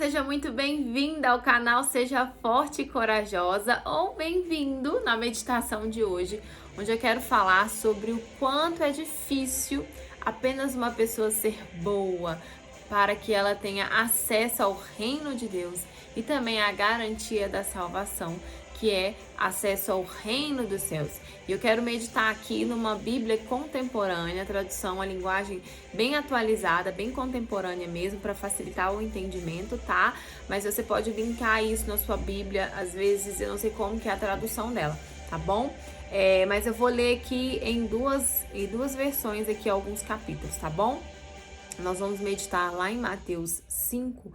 Seja muito bem-vinda ao canal Seja Forte e Corajosa, ou bem-vindo na meditação de hoje, onde eu quero falar sobre o quanto é difícil apenas uma pessoa ser boa para que ela tenha acesso ao reino de Deus e também a garantia da salvação, que é acesso ao reino dos céus. E eu quero meditar aqui numa Bíblia contemporânea, tradução, a linguagem bem atualizada, bem contemporânea mesmo, para facilitar o entendimento, tá? Mas você pode linkar isso na sua Bíblia, às vezes eu não sei como que é a tradução dela, tá bom? Mas eu vou ler aqui em duas versões aqui alguns capítulos, tá bom? Nós vamos meditar lá em Mateus 5,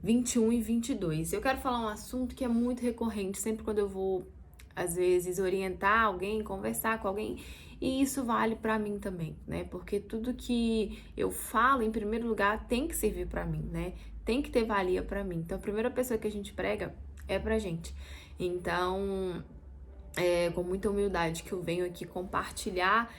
21 e 22. Eu quero falar um assunto que é muito recorrente, sempre quando eu vou, às vezes, orientar alguém, conversar com alguém, e isso vale para mim também, né? Porque tudo que eu falo, em primeiro lugar, tem que servir para mim, né? Tem que ter valia para mim. Então, a primeira pessoa que a gente prega é pra gente. Então, com muita humildade que eu venho aqui compartilhar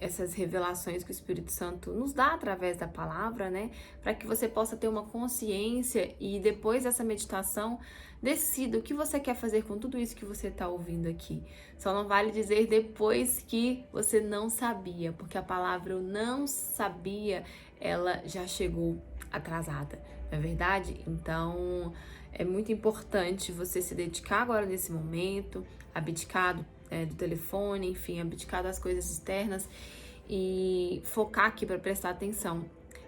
essas revelações que o Espírito Santo nos dá através da palavra, né? Para que você possa ter uma consciência e depois dessa meditação decida o que você quer fazer com tudo isso que você está ouvindo aqui. Só não vale dizer depois que você não sabia, porque a palavra eu não sabia, ela já chegou atrasada, não é verdade? Então é muito importante você se dedicar agora nesse momento, abdicar do telefone, enfim, abdicar das coisas externas e focar aqui para prestar atenção,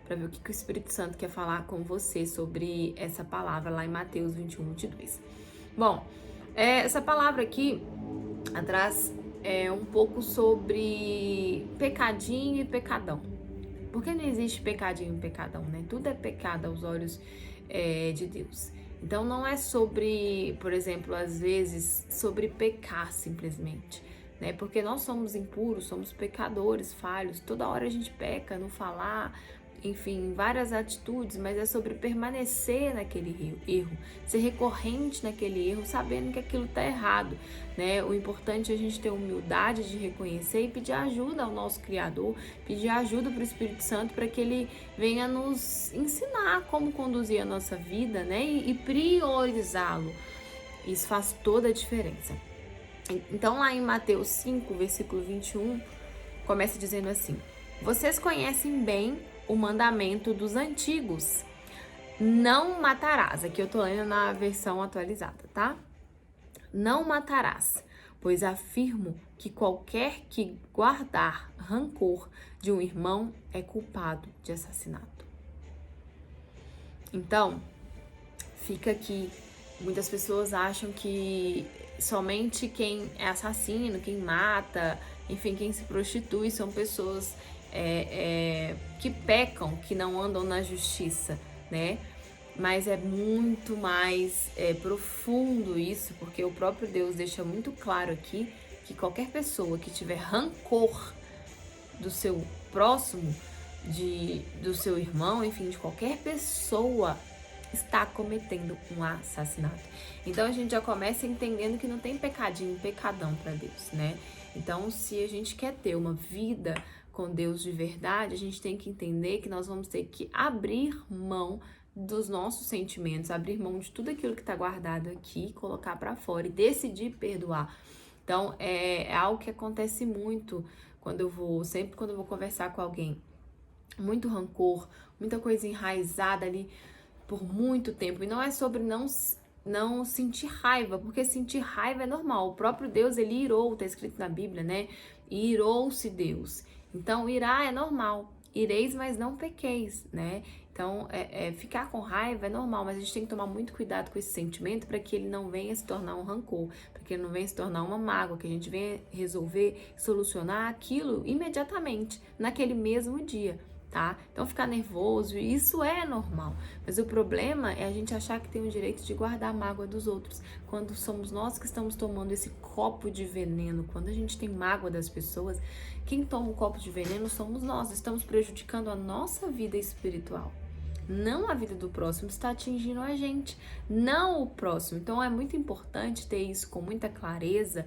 para ver o que o Espírito Santo quer falar com você sobre essa palavra lá em Mateus 21, 22. Bom, essa palavra aqui atrás um pouco sobre pecadinho e pecadão. Porque não existe pecadinho e pecadão, né? Tudo é pecado aos olhos de Deus. Então não é sobre, por exemplo, às vezes, sobre pecar simplesmente, né? Porque nós somos impuros, somos pecadores, falhos, toda hora a gente peca no falar, enfim, várias atitudes, mas é sobre permanecer naquele erro, ser recorrente naquele erro, sabendo que aquilo tá errado, né? O importante é a gente ter humildade de reconhecer e pedir ajuda ao nosso Criador, pedir ajuda para o Espírito Santo para que ele venha nos ensinar como conduzir a nossa vida, né? E priorizá-lo. Isso faz toda a diferença. Então, lá em Mateus 5, versículo 21, começa dizendo assim: vocês conhecem bem o mandamento dos antigos. Não matarás. Aqui eu tô lendo na versão atualizada, tá? Não matarás, pois afirmo que qualquer que guardar rancor de um irmão é culpado de assassinato. Então, fica aqui. Muitas pessoas acham que somente quem é assassino, quem mata, enfim, quem se prostitui são pessoas que pecam, que não andam na justiça, né? Mas é muito mais profundo isso, porque o próprio Deus deixa muito claro aqui que qualquer pessoa que tiver rancor do seu próximo, do seu irmão, enfim, de qualquer pessoa, está cometendo um assassinato. Então a gente já começa entendendo que não tem pecadinho, pecadão para Deus, né? Então, se a gente quer ter uma vida com Deus de verdade, a gente tem que entender que nós vamos ter que abrir mão dos nossos sentimentos, abrir mão de tudo aquilo que está guardado aqui, colocar para fora e decidir perdoar. Então, é algo que acontece muito sempre quando eu vou conversar com alguém. Muito rancor, muita coisa enraizada ali por muito tempo. E não é sobre não sentir raiva, porque sentir raiva é normal. O próprio Deus, ele irou, tá escrito na Bíblia, né? Irou-se Deus. Então, irar é normal. Ireis, mas não pequeis, né? Então, ficar com raiva é normal, mas a gente tem que tomar muito cuidado com esse sentimento para que ele não venha se tornar um rancor, para que ele não venha se tornar uma mágoa, que a gente venha resolver, solucionar aquilo imediatamente, naquele mesmo dia. Tá? Então ficar nervoso, isso é normal, mas o problema é a gente achar que tem o direito de guardar a mágoa dos outros, quando somos nós que estamos tomando esse copo de veneno. Quando a gente tem mágoa das pessoas, quem toma o copo de veneno somos nós, estamos prejudicando a nossa vida espiritual. Não a vida do próximo está atingindo a gente, não o próximo. Então é muito importante ter isso com muita clareza.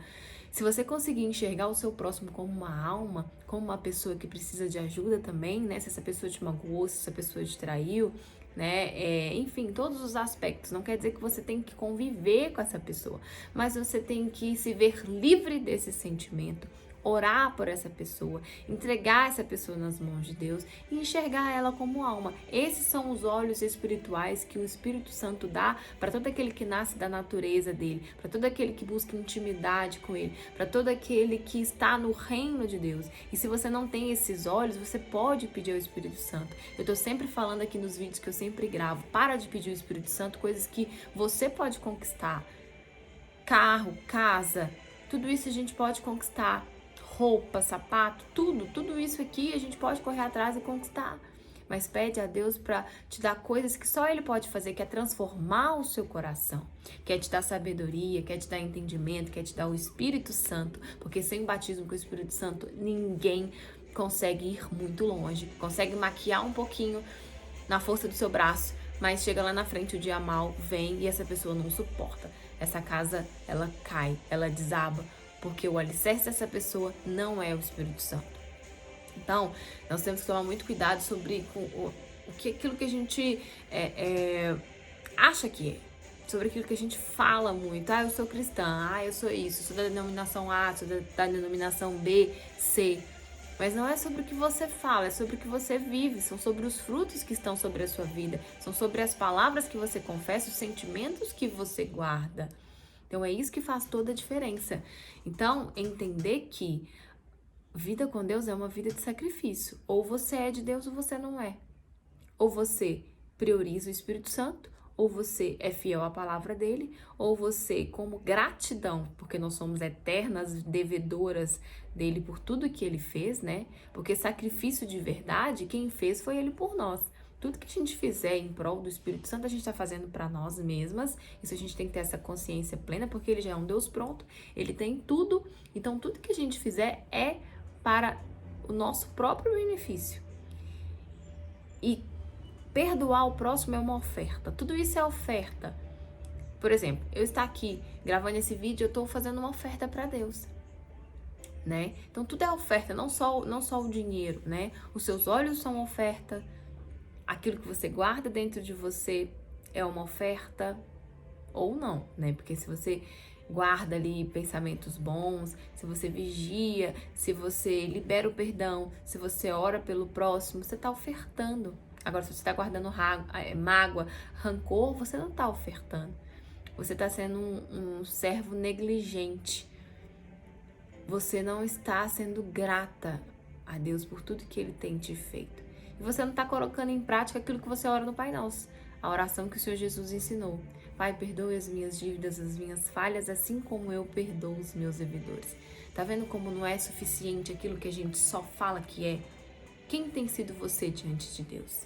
Se você conseguir enxergar o seu próximo como uma alma, como uma pessoa que precisa de ajuda também, né? Se essa pessoa te magoou, se essa pessoa te traiu, né? Enfim, todos os aspectos. Não quer dizer que você tem que conviver com essa pessoa, mas você tem que se ver livre desse sentimento, orar por essa pessoa, entregar essa pessoa nas mãos de Deus e enxergar ela como alma. Esses são os olhos espirituais que o Espírito Santo dá para todo aquele que nasce da natureza dele, para todo aquele que busca intimidade com ele, para todo aquele que está no reino de Deus. E se você não tem esses olhos, você pode pedir ao Espírito Santo. Eu estou sempre falando aqui nos vídeos que eu sempre gravo, para de pedir ao Espírito Santo coisas que você pode conquistar. Carro, casa, tudo isso a gente pode conquistar. Roupa, sapato, tudo isso aqui a gente pode correr atrás e conquistar. Mas pede a Deus para te dar coisas que só Ele pode fazer, que é transformar o seu coração, quer te dar sabedoria, quer te dar entendimento, quer te dar o Espírito Santo, porque sem batismo com o Espírito Santo ninguém consegue ir muito longe, consegue maquiar um pouquinho na força do seu braço, mas chega lá na frente o dia mal vem e essa pessoa não suporta. Essa casa, ela cai, ela desaba, porque o alicerce dessa pessoa não é o Espírito Santo. Então, nós temos que tomar muito cuidado sobre aquilo que a gente acha que é, sobre aquilo que a gente fala muito. Eu sou cristã, eu sou isso, sou da denominação A, sou da denominação B, C. Mas não é sobre o que você fala, é sobre o que você vive, são sobre os frutos que estão sobre a sua vida, são sobre as palavras que você confessa, os sentimentos que você guarda. Então, é isso que faz toda a diferença. Então, entender que vida com Deus é uma vida de sacrifício. Ou você é de Deus ou você não é. Ou você prioriza o Espírito Santo, ou você é fiel à palavra dele, ou você, como gratidão, porque nós somos eternas devedoras dele por tudo que ele fez, né? Porque sacrifício de verdade, quem fez foi ele por nós. Tudo que a gente fizer em prol do Espírito Santo, a gente está fazendo para nós mesmas. Isso a gente tem que ter essa consciência plena, porque ele já é um Deus pronto, ele tem tudo. Então, tudo que a gente fizer é para o nosso próprio benefício. E perdoar o próximo é uma oferta. Tudo isso é oferta. Por exemplo, eu estou aqui gravando esse vídeo, eu estou fazendo uma oferta para Deus, né? Então, tudo é oferta, não só o dinheiro, né? Os seus olhos são oferta. Aquilo que você guarda dentro de você é uma oferta ou não, né? Porque se você guarda ali pensamentos bons, se você vigia, se você libera o perdão, se você ora pelo próximo, você está ofertando. Agora, se você está guardando mágoa, rancor, você não está ofertando. Você está sendo um servo negligente. Você não está sendo grata a Deus por tudo que Ele tem te feito. E você não está colocando em prática aquilo que você ora no Pai Nosso, a oração que o Senhor Jesus ensinou. Pai, perdoe as minhas dívidas, as minhas falhas, assim como eu perdoo os meus devedores. Tá vendo como não é suficiente aquilo que a gente só fala que é? Quem tem sido você diante de Deus,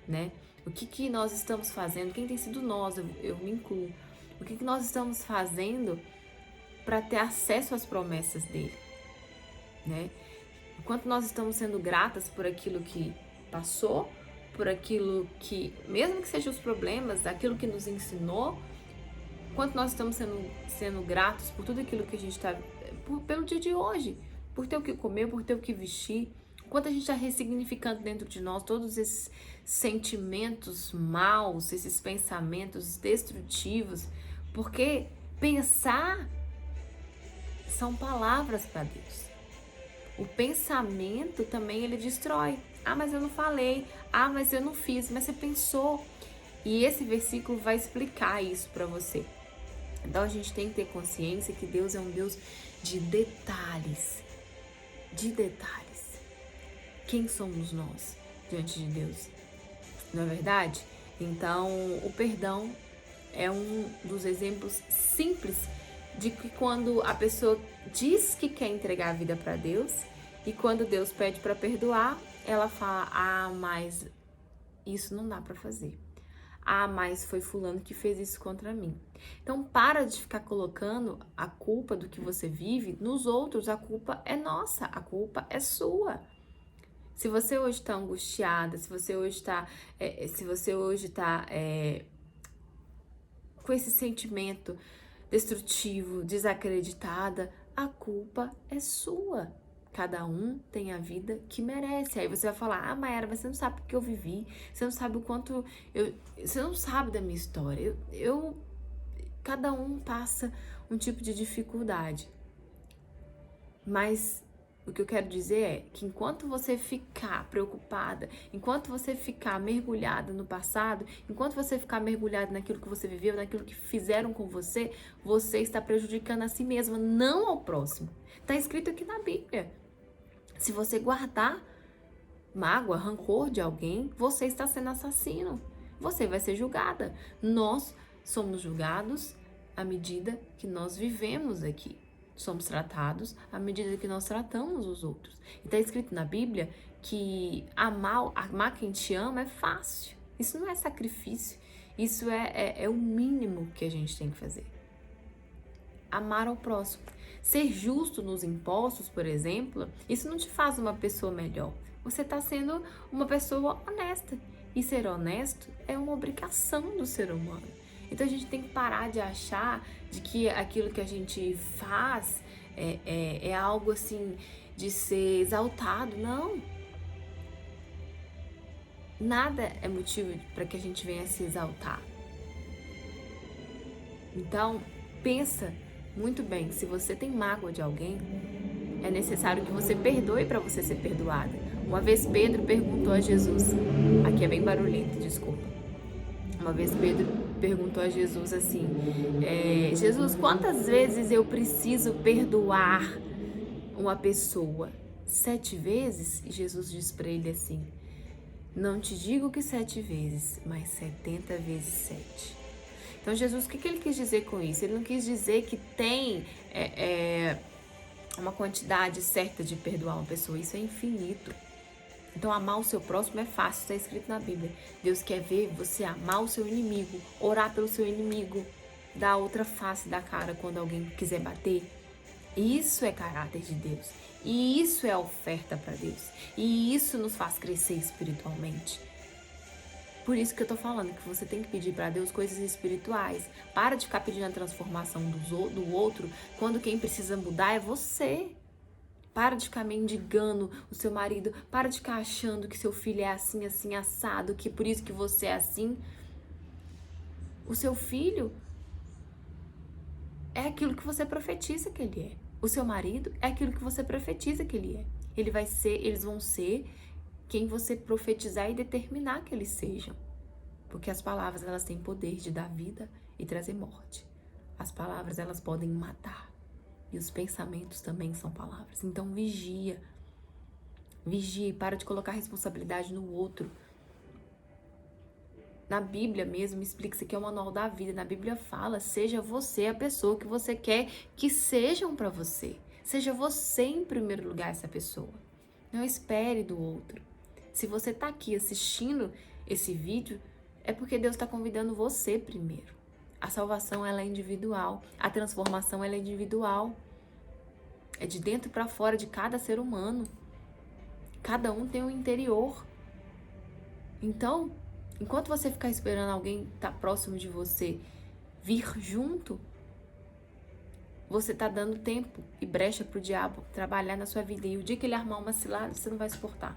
né? O que nós estamos fazendo? Quem tem sido nós? Eu me incluo. O que nós estamos fazendo para ter acesso às promessas dele, né? Enquanto nós estamos sendo gratas por aquilo que passou, por aquilo que, mesmo que sejam os problemas, aquilo que nos ensinou, quanto nós estamos sendo gratos por tudo aquilo que a gente está, pelo dia de hoje, por ter o que comer, por ter o que vestir, quanto a gente está ressignificando dentro de nós todos esses sentimentos maus, esses pensamentos destrutivos, porque pensar são palavras para Deus. O pensamento também ele destrói. Mas eu não falei. Mas eu não fiz. Mas você pensou. E esse versículo vai explicar isso para você. Então a gente tem que ter consciência que Deus é um Deus de detalhes. De detalhes. Quem somos nós diante de Deus? Não é verdade? Então o perdão é um dos exemplos simples de que quando a pessoa diz que quer entregar a vida para Deus e quando Deus pede para perdoar, ela fala, mas isso não dá para fazer. Mas foi fulano que fez isso contra mim. Então, para de ficar colocando a culpa do que você vive nos outros. A culpa é nossa, a culpa é sua. Se você hoje está angustiada, se você hoje está com esse sentimento destrutivo, desacreditada, a culpa é sua. Cada um tem a vida que merece. Aí você vai falar, Mayara, mas você não sabe o que eu vivi, você não sabe o quanto você não sabe da minha história. Cada um passa um tipo de dificuldade. Mas o que eu quero dizer é que enquanto você ficar preocupada, enquanto você ficar mergulhada no passado, enquanto você ficar mergulhada naquilo que você viveu, naquilo que fizeram com você, você está prejudicando a si mesma, não ao próximo. Está escrito aqui na Bíblia. Se você guardar mágoa, rancor de alguém, você está sendo assassino. Você vai ser julgada. Nós somos julgados à medida que nós vivemos aqui. Somos tratados à medida que nós tratamos os outros. E está escrito na Bíblia que amar quem te ama é fácil. Isso não é sacrifício. Isso é o mínimo que a gente tem que fazer. Amar ao próximo. Ser justo nos impostos, por exemplo, isso não te faz uma pessoa melhor. Você está sendo uma pessoa honesta. E ser honesto é uma obrigação do ser humano. Então a gente tem que parar de achar de que aquilo que a gente faz é algo assim de ser exaltado. Não. Nada é motivo para que a gente venha se exaltar. Então, pensa muito bem, se você tem mágoa de alguém, é necessário que você perdoe para você ser perdoada. Uma vez Pedro perguntou a Jesus, aqui é bem barulhento, desculpa. Uma vez Pedro perguntou a Jesus assim, Jesus, quantas vezes eu preciso perdoar uma pessoa? 7 vezes? E Jesus disse para ele assim, não te digo que 7 vezes, mas 70 vezes 7. Então, Jesus, o que ele quis dizer com isso? Ele não quis dizer que tem uma quantidade certa de perdoar uma pessoa. Isso é infinito. Então, amar o seu próximo é fácil, está escrito na Bíblia. Deus quer ver você amar o seu inimigo, orar pelo seu inimigo, dar outra face da cara quando alguém quiser bater. Isso é caráter de Deus. E isso é oferta para Deus. E isso nos faz crescer espiritualmente. Por isso que eu tô falando que você tem que pedir para Deus coisas espirituais. Para de ficar pedindo a transformação do outro, quando quem precisa mudar é você. Para de ficar mendigando o seu marido. Para de ficar achando que seu filho é assim, assim, assado, que por isso que você é assim. O seu filho é aquilo que você profetiza que ele é. O seu marido é aquilo que você profetiza que ele é. Eles vão ser quem você profetizar e determinar que eles sejam. Porque as palavras, elas têm poder de dar vida e trazer morte. As palavras, elas podem matar. E os pensamentos também são palavras. Então, vigia. Vigia e para de colocar responsabilidade no outro. Na Bíblia mesmo, explica isso aqui é o manual da vida. Na Bíblia fala, seja você a pessoa que você quer que sejam para você. Seja você em primeiro lugar essa pessoa. Não espere do outro. Se você está aqui assistindo esse vídeo, é porque Deus está convidando você primeiro. A salvação, ela é individual. A transformação, ela é individual. É de dentro para fora de cada ser humano. Cada um tem um interior. Então, enquanto você ficar esperando alguém estar próximo de você vir junto, você está dando tempo e brecha para o diabo trabalhar na sua vida. E o dia que ele armar uma cilada, você não vai suportar.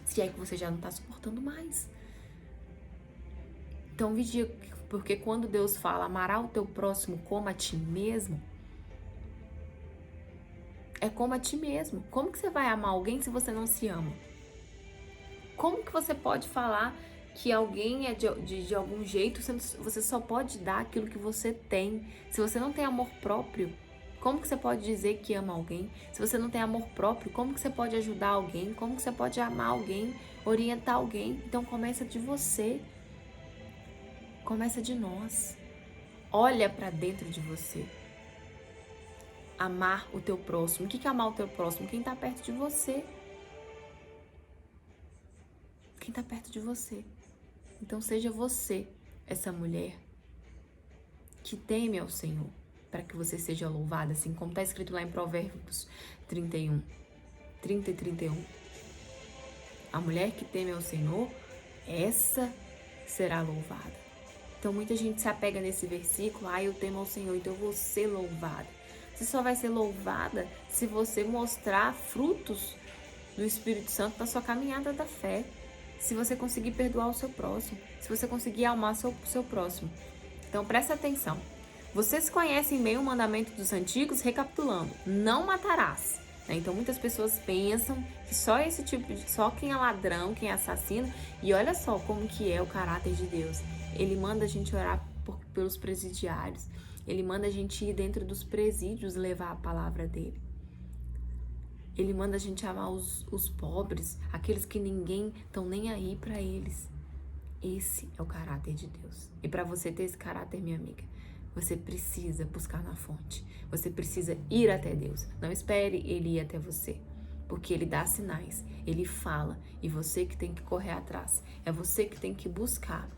Se é que você já não está suportando mais. Então vigia, porque quando Deus fala amará o teu próximo como a ti mesmo, é como a ti mesmo. Como que você vai amar alguém se você não se ama? Como que você pode falar que alguém é de algum jeito, você só pode dar aquilo que você tem? Se você não tem amor próprio, como que você pode dizer que ama alguém? Se você não tem amor próprio, como que você pode ajudar alguém? Como que você pode amar alguém, orientar alguém? Então começa de você. Começa de nós. Olha para dentro de você. Amar o teu próximo. O que é amar o teu próximo? Quem está perto de você. Quem está perto de você. Então seja você essa mulher que teme ao Senhor, para que você seja louvada, assim como está escrito lá em Provérbios 30 e 31. A mulher que teme ao Senhor, essa será louvada. Então muita gente se apega nesse versículo, eu temo ao Senhor, então eu vou ser louvada. Você só vai ser louvada se você mostrar frutos do Espírito Santo na sua caminhada da fé. Se você conseguir perdoar o seu próximo, se você conseguir amar o seu próximo. Então presta atenção. Vocês conhecem bem o mandamento dos antigos, recapitulando: não matarás. Então muitas pessoas pensam que só quem é ladrão, quem é assassino. E olha só como que é o caráter de Deus. Ele manda a gente orar pelos presidiários. Ele manda a gente ir dentro dos presídios levar a palavra dele. Ele manda a gente amar os pobres, aqueles que ninguém estão nem aí para eles. Esse é o caráter de Deus. E para você ter esse caráter, minha amiga, você precisa buscar na fonte. Você precisa ir até Deus. Não espere Ele ir até você, porque Ele dá sinais, Ele fala, e você que tem que correr atrás. É você que tem que buscar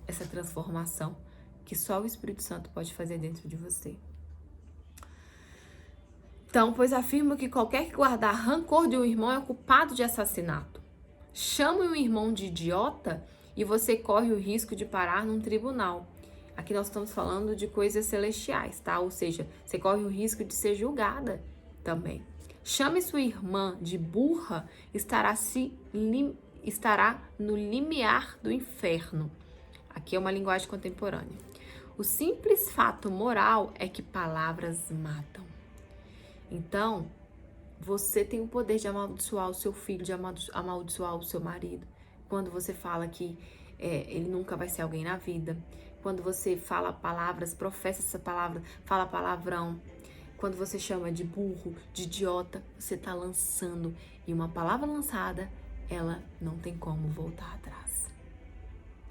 essa transformação que só o Espírito Santo pode fazer dentro de você. Então, pois afirmo que qualquer que guardar rancor de um irmão é culpado de assassinato. Chame um irmão de idiota e você corre o risco de parar num tribunal. Aqui nós estamos falando de coisas celestiais, tá? Ou seja, você corre o risco de ser julgada também. Chame sua irmã de burra, estará no limiar do inferno. Aqui é uma linguagem contemporânea. O simples fato moral é que palavras matam. Então, você tem o poder de amaldiçoar o seu filho, de amaldiçoar o seu marido. Quando você fala que ele nunca vai ser alguém na vida. Quando você fala palavras, professa essa palavra, fala palavrão. Quando você chama de burro, de idiota, você está lançando. E uma palavra lançada, ela não tem como voltar atrás.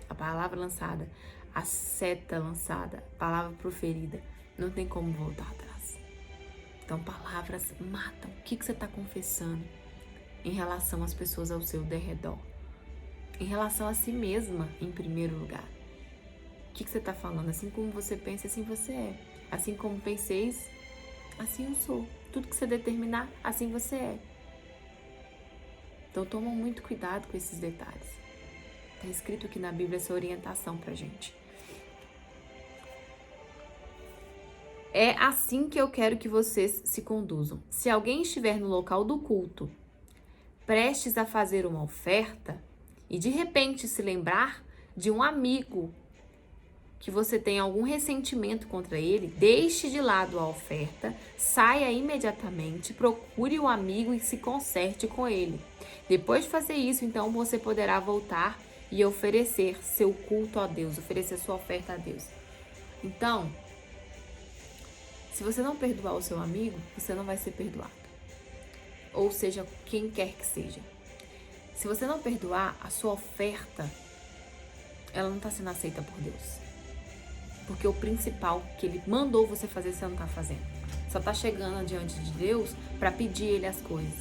A palavra lançada, a seta lançada, a palavra proferida, não tem como voltar atrás. Então, palavras matam. O que você está confessando em relação às pessoas ao seu derredor? Em relação a si mesma, em primeiro lugar. O que você está falando? Assim como você pensa, assim você é. Assim como penseis, assim eu sou. Tudo que você determinar, assim você é. Então, toma muito cuidado com esses detalhes. Está escrito aqui na Bíblia essa orientação pra gente. É assim que eu quero que vocês se conduzam. Se alguém estiver no local do culto, prestes a fazer uma oferta, e de repente se lembrar de um amigo que você tem algum ressentimento contra ele, deixe de lado a oferta, saia imediatamente, procure o amigo e se conserte com ele. Depois de fazer isso, então você poderá voltar e oferecer seu culto a Deus, oferecer sua oferta a Deus. Então, se você não perdoar o seu amigo, você não vai ser perdoado. Ou seja, quem quer que seja. Se você não perdoar, a sua oferta, ela não está sendo aceita por Deus. Porque o principal que Ele mandou você fazer, você não está fazendo. Só está chegando diante de Deus para pedir Ele as coisas.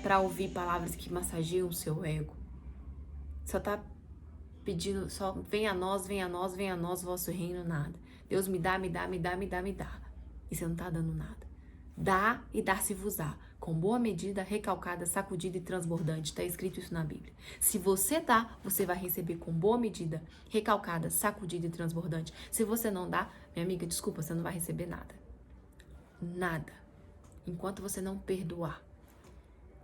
Para ouvir palavras que massageiam o seu ego. Só está pedindo, só venha a nós, vosso reino, nada. Deus me dá. E você não está dando nada. Dá e dar-se-vos-á. Com boa medida, recalcada, sacudida e transbordante. Está escrito isso na Bíblia. Se você dá, você vai receber com boa medida, recalcada, sacudida e transbordante. Se você não dá, minha amiga, desculpa, você não vai receber nada. Nada. Enquanto você não perdoar.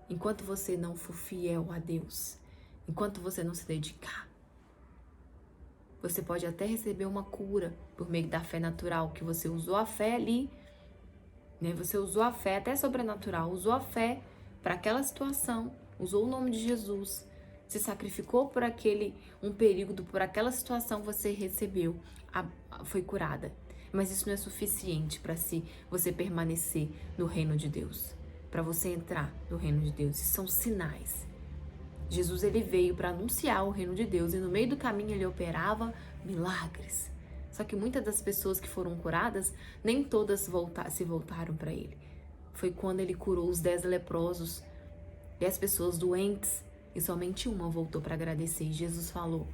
Enquanto você não for fiel a Deus. Enquanto você não se dedicar. Você pode até receber uma cura por meio da fé natural, que você usou a fé ali, né? Você usou a fé até sobrenatural, usou a fé para aquela situação, usou o nome de Jesus, se sacrificou por um período, por aquela situação, você recebeu, foi curada. Mas isso não é suficiente para você permanecer no reino de Deus, para você entrar no reino de Deus. Isso são sinais. Jesus, ele veio para anunciar o reino de Deus e no meio do caminho ele operava milagres. Só que muitas das pessoas que foram curadas, nem todas se voltaram para ele. Foi quando ele curou os 10 leprosos, 10 pessoas doentes, e somente uma voltou para agradecer. E Jesus falou: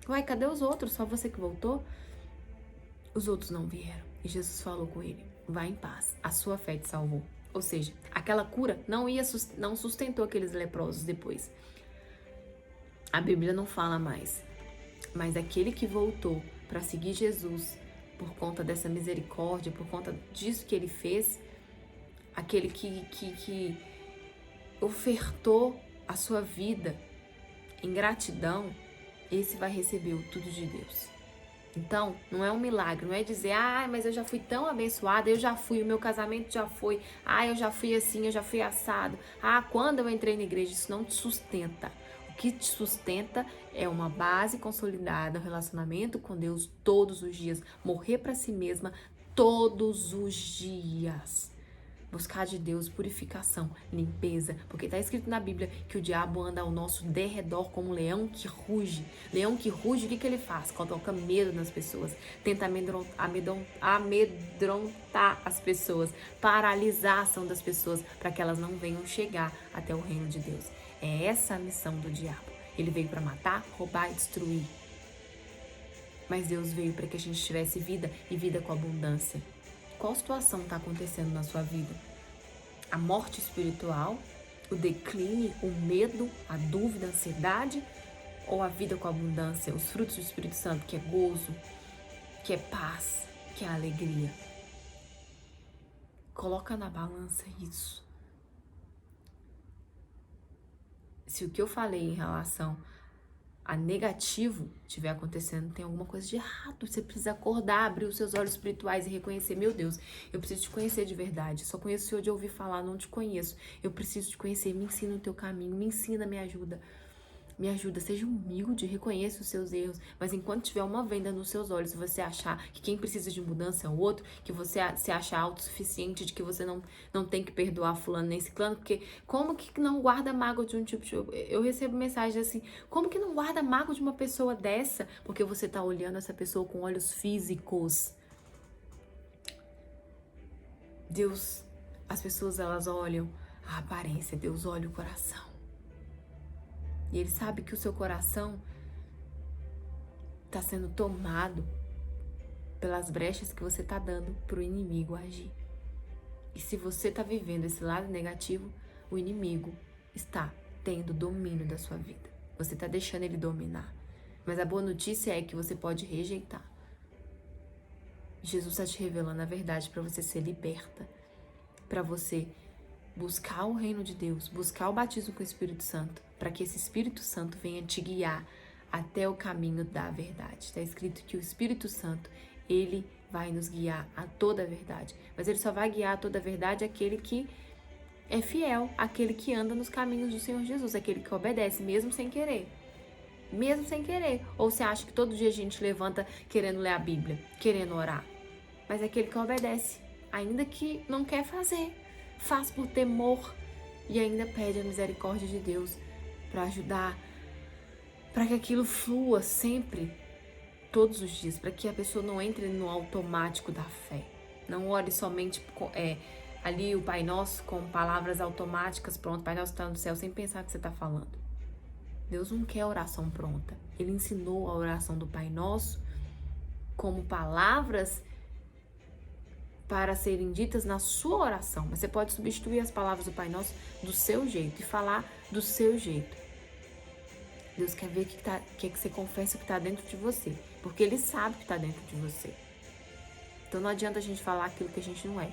uai, cadê os outros? Só você que voltou? Os outros não vieram. E Jesus falou com ele: vá em paz, a sua fé te salvou. Ou seja, aquela cura não sustentou aqueles leprosos depois. A Bíblia não fala mais. Mas aquele que voltou para seguir Jesus, por conta dessa misericórdia, por conta disso que ele fez, aquele que ofertou a sua vida em gratidão, esse vai receber o tudo de Deus. Então, não é um milagre, não é dizer, mas eu já fui tão abençoada, eu já fui, o meu casamento já foi, eu já fui assim, eu já fui assado, quando eu entrei na igreja, isso não te sustenta. O que te sustenta é uma base consolidada, um relacionamento com Deus todos os dias, morrer para si mesma todos os dias. Buscar de Deus purificação, limpeza, porque está escrito na Bíblia que o diabo anda ao nosso derredor como um leão que ruge. Leão que ruge, o que ele faz? Coloca medo nas pessoas, tenta amedrontar as pessoas, paralisar a ação das pessoas para que elas não venham chegar até o reino de Deus. É essa a missão do diabo. Ele veio para matar, roubar e destruir. Mas Deus veio para que a gente tivesse vida e vida com abundância. Qual situação está acontecendo na sua vida? A morte espiritual, o declínio, o medo, a dúvida, a ansiedade? Ou a vida com abundância, os frutos do Espírito Santo, que é gozo, que é paz, que é alegria? Coloca na balança isso. Se o que eu falei em relação a negativo estiver acontecendo, tem alguma coisa de errado. Você precisa acordar, abrir os seus olhos espirituais e reconhecer, meu Deus, eu preciso te conhecer de verdade. Só conheço o Senhor de ouvir falar, não te conheço. Eu preciso te conhecer, me ensina o teu caminho, me ensina, me ajuda. Me ajuda, seja humilde, reconheça os seus erros, mas enquanto tiver uma venda nos seus olhos e você achar que quem precisa de mudança é o outro, que você se acha autossuficiente, de que você não tem que perdoar fulano nem ciclano, porque como que não guarda mágoa de um tipo de... Eu recebo mensagens assim, como que não guarda mágoa de uma pessoa dessa? Porque você tá olhando essa pessoa com olhos físicos. Deus, as pessoas elas olham a aparência, Deus olha o coração. E Ele sabe que o seu coração está sendo tomado pelas brechas que você está dando para o inimigo agir. E se você está vivendo esse lado negativo, o inimigo está tendo domínio da sua vida. Você está deixando ele dominar. Mas a boa notícia é que você pode rejeitar. Jesus está te revelando a verdade para você ser liberta, para você buscar o reino de Deus, buscar o batismo com o Espírito Santo, para que esse Espírito Santo venha te guiar até o caminho da verdade. Está escrito que o Espírito Santo, ele vai nos guiar a toda a verdade. Mas ele só vai guiar a toda a verdade aquele que é fiel, aquele que anda nos caminhos do Senhor Jesus, aquele que obedece, mesmo sem querer. Mesmo sem querer. Ou você acha que todo dia a gente levanta querendo ler a Bíblia, querendo orar. Mas é aquele que obedece, ainda que não quer fazer. Faz por temor e ainda pede a misericórdia de Deus para ajudar, para que aquilo flua sempre, todos os dias, para que a pessoa não entre no automático da fé. Não ore somente ali o Pai Nosso com palavras automáticas, pronto, Pai Nosso está no céu, sem pensar o que você está falando. Deus não quer oração pronta. Ele ensinou a oração do Pai Nosso como palavras para serem ditas na sua oração. Mas você pode substituir as palavras do Pai Nosso do seu jeito e falar do seu jeito. Deus quer ver que você confessa o que está dentro de você, porque Ele sabe o que está dentro de você. Então não adianta a gente falar aquilo que a gente não é,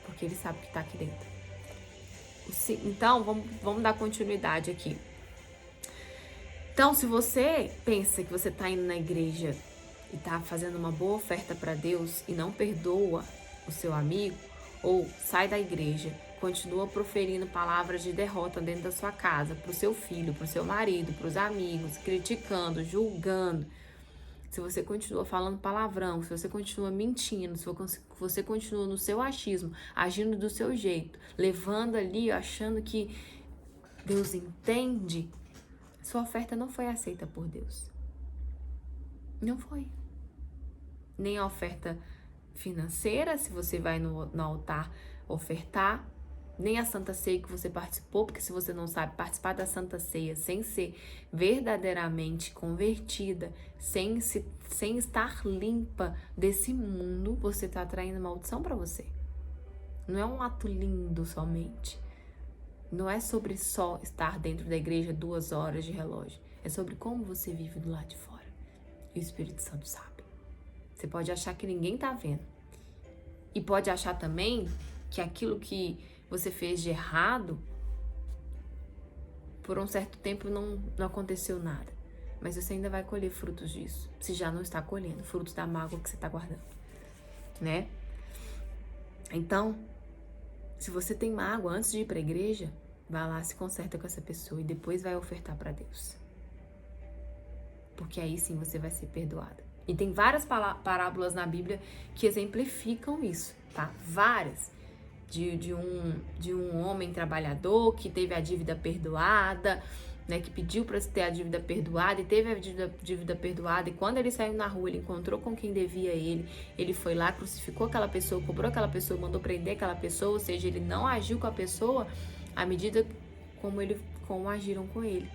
porque Ele sabe o que está aqui dentro. Então, vamos dar continuidade aqui. Então, se você pensa que você está indo na igreja e está fazendo uma boa oferta para Deus e não perdoa o seu amigo, ou sai da igreja, continua proferindo palavras de derrota dentro da sua casa, para o seu filho, para o seu marido, para os amigos, criticando, julgando, se você continua falando palavrão, se você continua mentindo, se você continua no seu achismo, agindo do seu jeito, levando ali, achando que Deus entende, sua oferta não foi aceita por Deus. Não foi. Nem a oferta financeira, se você vai no altar ofertar, nem a Santa Ceia que você participou, porque se você não sabe participar da Santa Ceia sem ser verdadeiramente convertida, sem estar limpa desse mundo, você está atraindo maldição para você. Não é um ato lindo somente. Não é sobre só estar dentro da igreja 2 horas de relógio. É sobre como você vive do lado de fora. E o Espírito Santo sabe. Você pode achar que ninguém tá vendo. E pode achar também que aquilo que você fez de errado, por um certo tempo não aconteceu nada. Mas você ainda vai colher frutos disso. Se já não está colhendo, frutos da mágoa que você está guardando, né? Então, se você tem mágoa antes de ir para a igreja, vai lá, se conserta com essa pessoa e depois vai ofertar para Deus. Porque aí sim você vai ser perdoada. E tem várias parábolas na Bíblia que exemplificam isso, tá? Várias. De um homem trabalhador que teve a dívida perdoada, né, que pediu para ter a dívida perdoada e teve a dívida perdoada, e quando ele saiu na rua, ele encontrou com quem devia ele foi lá, crucificou aquela pessoa, cobrou aquela pessoa, mandou prender aquela pessoa, ou seja, ele não agiu com a pessoa à medida como agiram com ele.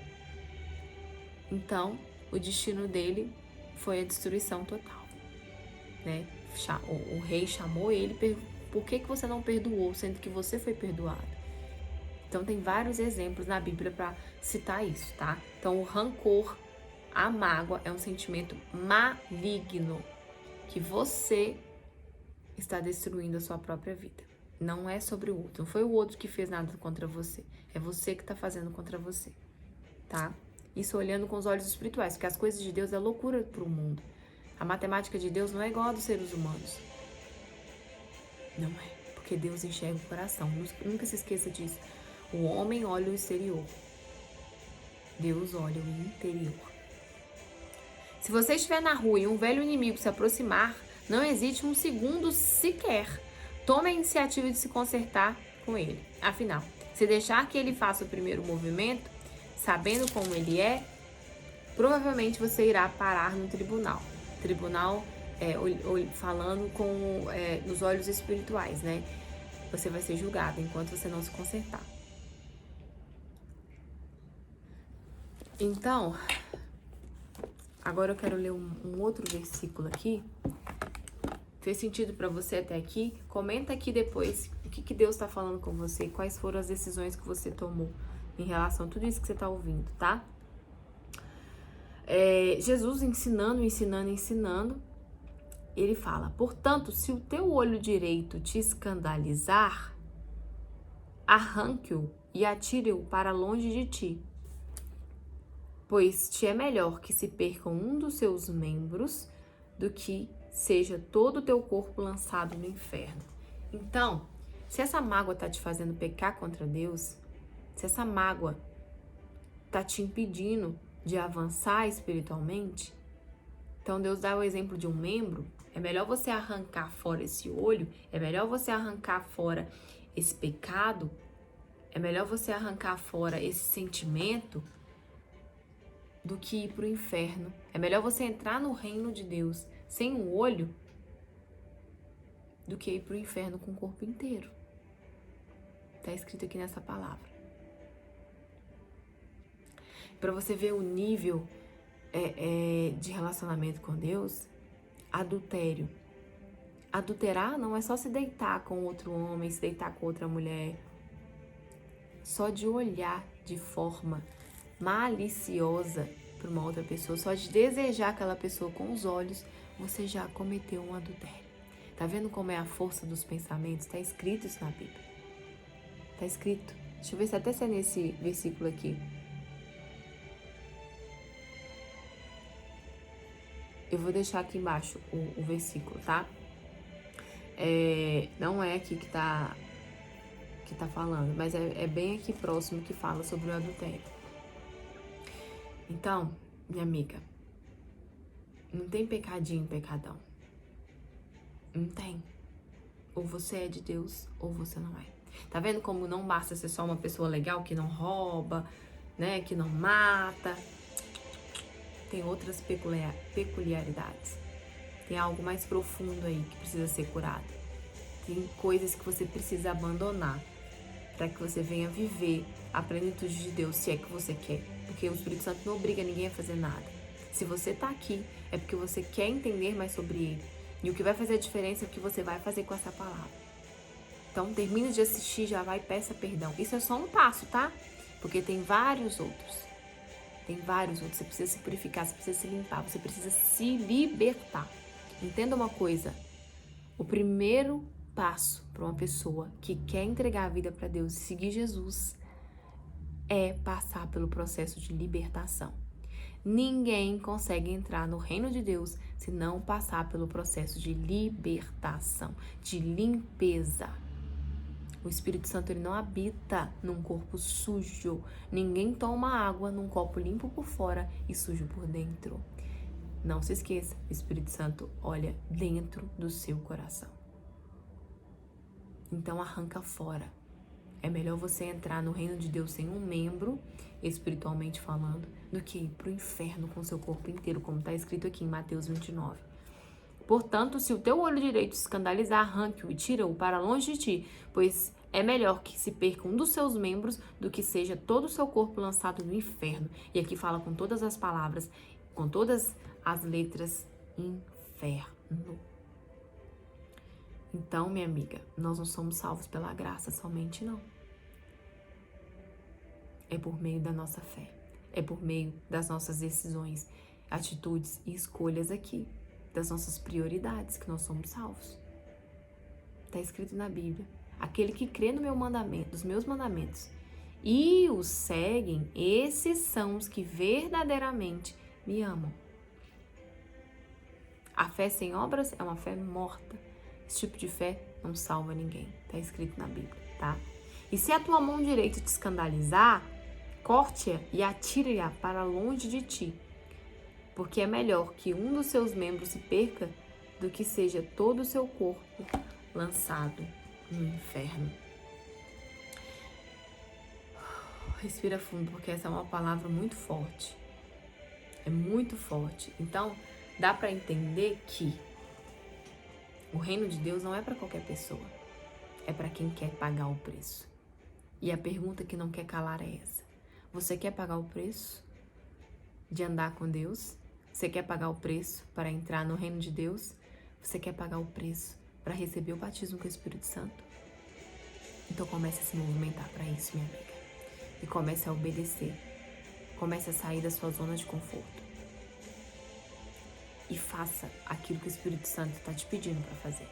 Então, o destino dele foi a destruição total, né? O rei chamou ele, por que você não perdoou, sendo que você foi perdoado? Então tem vários exemplos na Bíblia para citar isso, tá? Então o rancor, a mágoa é um sentimento maligno que você está destruindo a sua própria vida. Não é sobre o outro, não foi o outro que fez nada contra você, é você que está fazendo contra você, tá? Isso olhando com os olhos espirituais, porque as coisas de Deus é loucura para o mundo. A matemática de Deus não é igual a dos seres humanos. Não é, porque Deus enxerga o coração. Nunca se esqueça disso. O homem olha o exterior. Deus olha o interior. Se você estiver na rua e um velho inimigo se aproximar, não hesite um segundo sequer. Tome a iniciativa de se consertar com ele. Afinal, se deixar que ele faça o primeiro movimento, sabendo como ele é, provavelmente você irá parar no tribunal. Tribunal falando nos olhos espirituais, né? Você vai ser julgado enquanto você não se consertar. Então, agora eu quero ler um outro versículo aqui. Fez sentido para você até aqui? Comenta aqui depois o que Deus está falando com você, quais foram as decisões que você tomou em relação a tudo isso que você está ouvindo, tá? Jesus ensinando, ele fala: portanto, se o teu olho direito te escandalizar, arranque-o e atire-o para longe de ti, pois te é melhor que se perca um dos seus membros do que seja todo o teu corpo lançado no inferno. Então, se essa mágoa está te fazendo pecar contra Deus, se essa mágoa está te impedindo de avançar espiritualmente, então Deus dá o exemplo de um membro. É melhor você arrancar fora esse olho, é melhor você arrancar fora esse pecado, é melhor você arrancar fora esse sentimento do que ir para o inferno. É melhor você entrar no reino de Deus sem um olho do que ir para o inferno com o corpo inteiro. Está escrito aqui nessa palavra. Para você ver o nível de relacionamento com Deus, adultério. Adulterar não é só se deitar com outro homem, se deitar com outra mulher. Só de olhar de forma maliciosa para uma outra pessoa, só de desejar aquela pessoa com os olhos, você já cometeu um adultério. Tá vendo como é a força dos pensamentos? Tá escrito isso na Bíblia. Tá escrito. Deixa eu ver se até sai nesse versículo aqui. Eu vou deixar aqui embaixo o versículo, tá? Não é aqui que tá falando, mas é bem aqui próximo que fala sobre o adultério. Então, minha amiga, não tem pecadinho, pecadão. Não tem. Ou você é de Deus, ou você não é. Tá vendo como não basta ser só uma pessoa legal que não rouba, né? Que não mata. Tem outras peculiaridades. Tem algo mais profundo aí que precisa ser curado. Tem coisas que você precisa abandonar para que você venha viver a plenitude de Deus, se é que você quer. Porque o Espírito Santo não obriga ninguém a fazer nada. Se você tá aqui, é porque você quer entender mais sobre ele. E o que vai fazer a diferença é o que você vai fazer com essa palavra. Então, termina de assistir, já vai e peça perdão. Isso é só um passo, tá? Porque tem vários outros. Tem vários outros. Você precisa se purificar, você precisa se limpar, você precisa se libertar. Entenda uma coisa, o primeiro passo para uma pessoa que quer entregar a vida para Deus e seguir Jesus é passar pelo processo de libertação. Ninguém consegue entrar no reino de Deus se não passar pelo processo de libertação, de limpeza. O Espírito Santo ele não habita num corpo sujo. Ninguém toma água num copo limpo por fora e sujo por dentro. Não se esqueça, o Espírito Santo olha dentro do seu coração. Então arranca fora. É melhor você entrar no reino de Deus sem um membro, espiritualmente falando, do que ir para o inferno com seu corpo inteiro, como está escrito aqui em Mateus 29. Portanto, se o teu olho direito se escandalizar, arranque-o e tira-o para longe de ti, pois é melhor que se perca um dos seus membros do que seja todo o seu corpo lançado no inferno. E aqui fala com todas as palavras, com todas as letras, inferno. Então, minha amiga, nós não somos salvos pela graça somente, não. É por meio da nossa fé, é por meio das nossas decisões, atitudes e escolhas aqui, das nossas prioridades que nós somos salvos. Está escrito na Bíblia, aquele que crê no meu mandamento, dos meus mandamentos e os seguem, esses são os que verdadeiramente me amam. A fé sem obras é uma fé morta. Esse tipo de fé não salva ninguém. Está escrito na Bíblia, tá? E se a tua mão direita te escandalizar, corte-a e atire-a para longe de ti. Porque é melhor que um dos seus membros se perca do que seja todo o seu corpo lançado no inferno. Respira fundo, porque essa é uma palavra muito forte. É muito forte. Então, dá para entender que o reino de Deus não é para qualquer pessoa. É para quem quer pagar o preço. E a pergunta que não quer calar é essa. Você quer pagar o preço de andar com Deus? Você quer pagar o preço para entrar no reino de Deus? Você quer pagar o preço para receber o batismo com o Espírito Santo? Então comece a se movimentar para isso, minha amiga. E comece a obedecer. Comece a sair da sua zona de conforto. E faça aquilo que o Espírito Santo está te pedindo para fazer.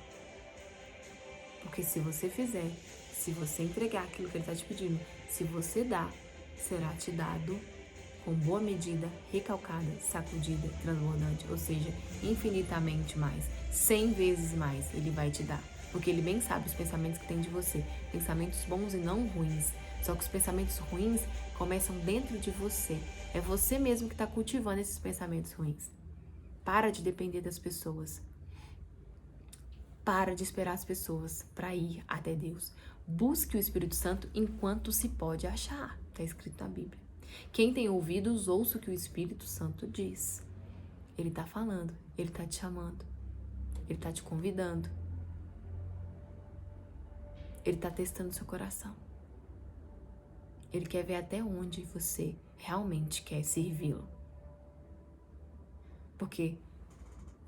Porque se você fizer, se você entregar aquilo que ele está te pedindo, se você dá, será te dado com boa medida, recalcada, sacudida, transbordante, ou seja, infinitamente mais, 100 vezes mais ele vai te dar. Porque ele bem sabe os pensamentos que tem de você, pensamentos bons e não ruins. Só que os pensamentos ruins começam dentro de você. É você mesmo que está cultivando esses pensamentos ruins. Para de depender das pessoas. Para de esperar as pessoas para ir até Deus. Busque o Espírito Santo enquanto se pode achar. Está escrito na Bíblia. Quem tem ouvidos, ouça o que o Espírito Santo diz. Ele está falando, ele está te chamando, ele está te convidando. Ele está testando seu coração. Ele quer ver até onde você realmente quer servi-lo. Porque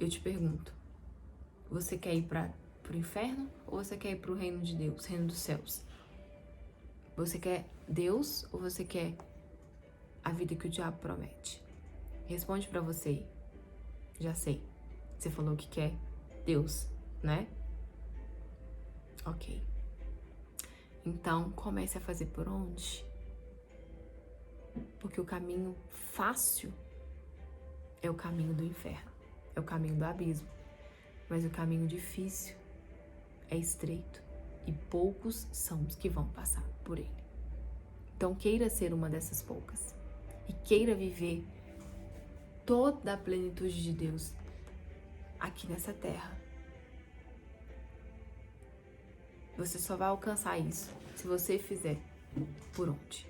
eu te pergunto, você quer ir para o inferno ou você quer ir para o reino de Deus, reino dos céus? Você quer Deus ou você quer a vida que o diabo promete? Responde para você aí. Já sei. Você falou que quer Deus, né? Ok. Então, comece a fazer por onde? Porque o caminho fácil é o caminho do inferno, é o caminho do abismo. Mas o caminho difícil é estreito e poucos são os que vão passar por ele. Então queira ser uma dessas poucas e queira viver toda a plenitude de Deus aqui nessa terra. Você só vai alcançar isso se você fizer por onde.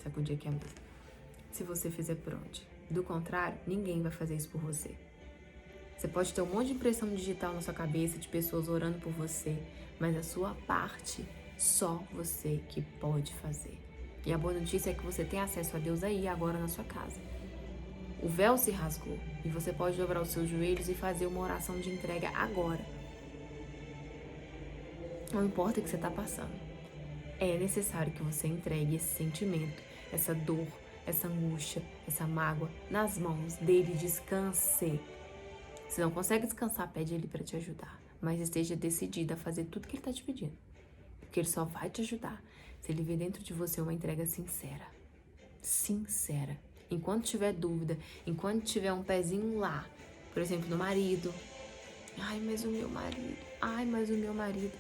Sacudir aqui a mesa. Se você fizer por onde. Do contrário, ninguém vai fazer isso por você. Você pode ter um monte de impressão digital na sua cabeça, de pessoas orando por você, mas a sua parte, só você que pode fazer. E a boa notícia é que você tem acesso a Deus aí, agora na sua casa. O véu se rasgou e você pode dobrar os seus joelhos e fazer uma oração de entrega agora. Não importa o que você está passando. É necessário que você entregue esse sentimento, essa dor, essa angústia, essa mágoa nas mãos dele. Descanse. Se não consegue descansar, pede Ele para te ajudar. Mas esteja decidida a fazer tudo que Ele está te pedindo. Porque Ele só vai te ajudar se Ele vê dentro de você uma entrega sincera. Sincera. Enquanto tiver dúvida, enquanto tiver um pezinho lá, por exemplo, no marido. Ai, mas o meu marido. Ai, mas o meu marido.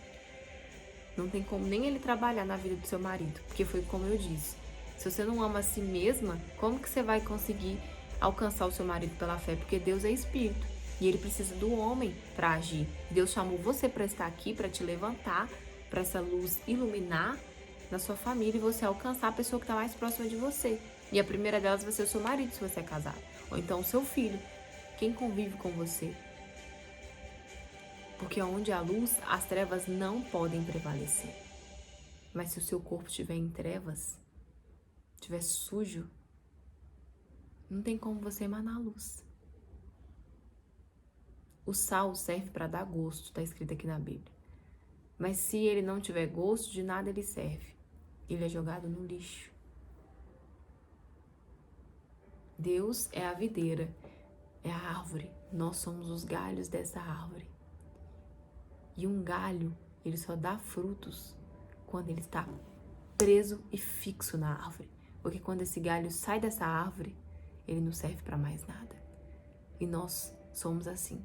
Não tem como nem ele trabalhar na vida do seu marido. Porque foi como eu disse. Se você não ama a si mesma, como que você vai conseguir alcançar o seu marido pela fé? Porque Deus é espírito. E Ele precisa do homem para agir. Deus chamou você para estar aqui, para te levantar, para essa luz iluminar na sua família e você alcançar a pessoa que está mais próxima de você. E a primeira delas vai ser o seu marido, se você é casado. Ou então o seu filho. Quem convive com você. Porque onde há luz, as trevas não podem prevalecer. Mas se o seu corpo estiver em trevas, estiver sujo, não tem como você emanar luz. O sal serve para dar gosto, está escrito aqui na Bíblia. Mas se ele não tiver gosto, de nada ele serve. Ele é jogado no lixo. Deus é a videira, é a árvore. Nós somos os galhos dessa árvore. E um galho, ele só dá frutos quando ele está preso e fixo na árvore. Porque quando esse galho sai dessa árvore, ele não serve para mais nada. E nós somos assim.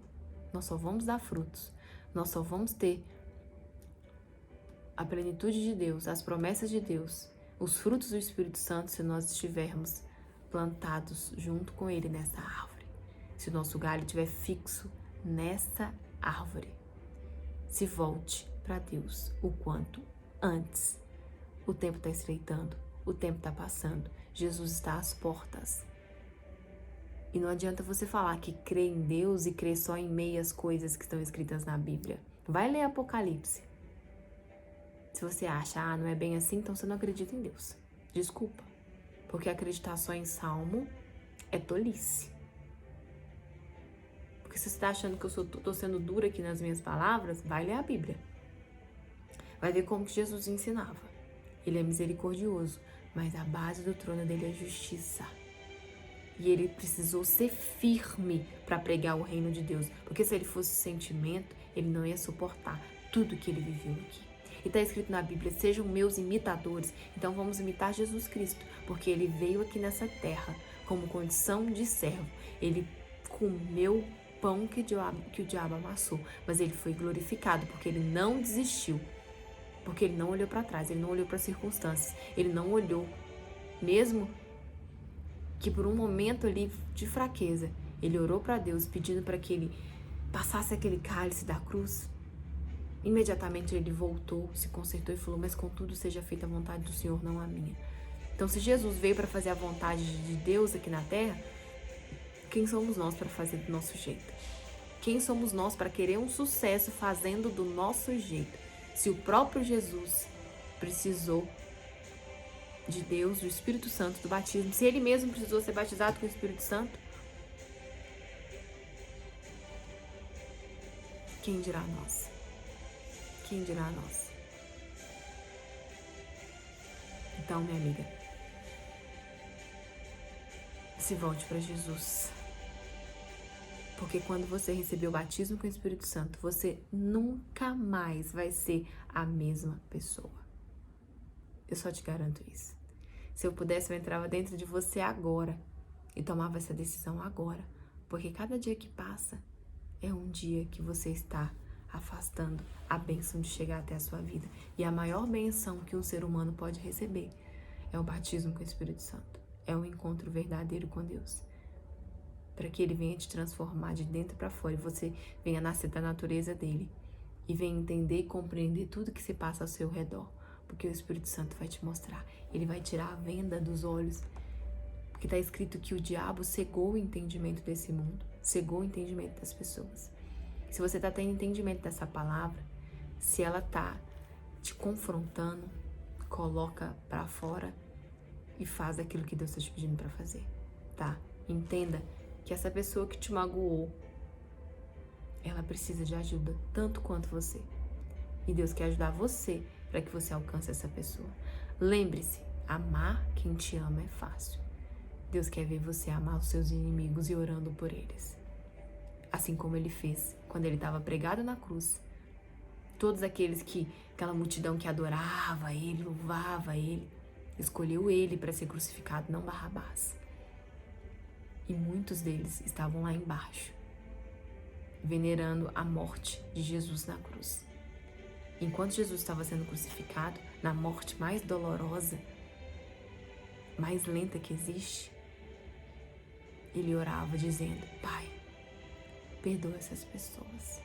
Nós só vamos dar frutos. Nós só vamos ter a plenitude de Deus, as promessas de Deus, os frutos do Espírito Santo se nós estivermos plantados junto com Ele nessa árvore. Se o nosso galho estiver fixo nessa árvore. Se volte para Deus o quanto antes. O tempo está estreitando, o tempo está passando, Jesus está às portas. E não adianta você falar que crê em Deus e crê só em meias coisas que estão escritas na Bíblia. Vai ler Apocalipse. Se você acha, não é bem assim, então você não acredita em Deus. Desculpa. Porque acreditar só em Salmo é tolice. Porque se você está achando que eu estou sendo dura aqui nas minhas palavras, vai ler a Bíblia. Vai ver como que Jesus ensinava. Ele é misericordioso, mas a base do trono dele é justiça. E ele precisou ser firme para pregar o reino de Deus. Porque se ele fosse sentimento, ele não ia suportar tudo que ele viveu aqui. E está escrito na Bíblia, sejam meus imitadores. Então vamos imitar Jesus Cristo. Porque ele veio aqui nessa terra como condição de servo. Ele comeu pão que o diabo amassou. Mas ele foi glorificado porque ele não desistiu. Porque ele não olhou para trás, ele não olhou para as circunstâncias. Ele não olhou, mesmo que por um momento ali de fraqueza, ele orou para Deus pedindo para que ele passasse aquele cálice da cruz. Imediatamente ele voltou, se consertou e falou, mas contudo seja feita a vontade do Senhor, não a minha. Então se Jesus veio para fazer a vontade de Deus aqui na terra, quem somos nós para fazer do nosso jeito? Quem somos nós para querer um sucesso fazendo do nosso jeito? Se o próprio Jesus precisou de Deus, do Espírito Santo, do batismo, se ele mesmo precisou ser batizado com o Espírito Santo, quem dirá nós? Quem dirá nós? Então, minha amiga, se volte para Jesus. Porque quando você receber o batismo com o Espírito Santo, você nunca mais vai ser a mesma pessoa. Eu só te garanto isso. Se eu pudesse, eu entrava dentro de você agora e tomava essa decisão agora. Porque cada dia que passa é um dia que você está afastando a bênção de chegar até a sua vida. E a maior bênção que um ser humano pode receber é o batismo com o Espírito Santo. É um encontro verdadeiro com Deus. Para que Ele venha te transformar de dentro para fora e você venha nascer da natureza dEle. E venha entender e compreender tudo que se passa ao seu redor. Porque o Espírito Santo vai te mostrar. Ele vai tirar a venda dos olhos. Porque está escrito que o diabo cegou o entendimento desse mundo. Cegou o entendimento das pessoas. Se você está tendo entendimento dessa palavra, se ela está te confrontando, coloca para fora e faz aquilo que Deus está te pedindo para fazer, tá? Entenda que essa pessoa que te magoou, ela precisa de ajuda tanto quanto você. E Deus quer ajudar você para que você alcance essa pessoa. Lembre-se, amar quem te ama é fácil. Deus quer ver você amar os seus inimigos e orando por eles. assim como ele fez quando ele estava pregado na cruz. Todos aquela multidão que adorava ele, louvava ele, escolheu ele para ser crucificado, não Barrabás. E muitos deles estavam lá embaixo, venerando a morte de Jesus na cruz. Enquanto Jesus estava sendo crucificado, na morte mais dolorosa, mais lenta que existe, ele orava dizendo: Pai, perdoa essas pessoas.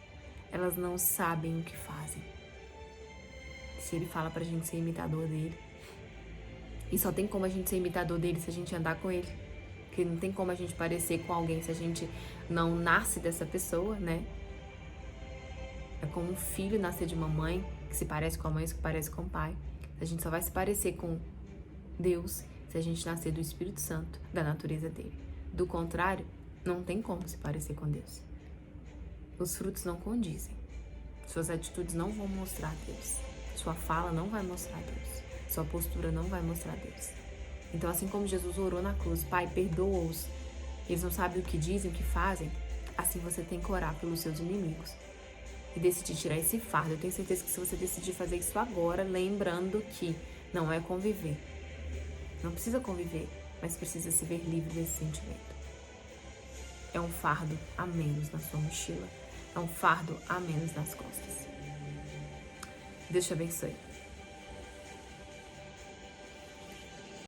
Elas não sabem o que fazem. Se ele fala pra gente ser imitador dele, e só tem como a gente ser imitador dele se a gente andar com ele. Porque não tem como a gente parecer com alguém se a gente não nasce dessa pessoa, né? É como um filho nascer de uma mãe que se parece com a mãe, que se parece com o pai. A gente só vai se parecer com Deus se a gente nascer do Espírito Santo, da natureza dele. Do contrário, não tem como se parecer com Deus. Os frutos não condizem. Suas atitudes não vão mostrar Deus. Sua fala não vai mostrar Deus. Sua postura não vai mostrar Deus. Então, assim como Jesus orou na cruz, Pai, perdoa-os. Eles não sabem o que dizem, o que fazem. Assim você tem que orar pelos seus inimigos. E decidir tirar esse fardo. Eu tenho certeza que se você decidir fazer isso agora, lembrando que não é conviver. Não precisa conviver, mas precisa se ver livre desse sentimento. É um fardo a menos na sua mochila. É um fardo a menos nas costas. Deus te abençoe.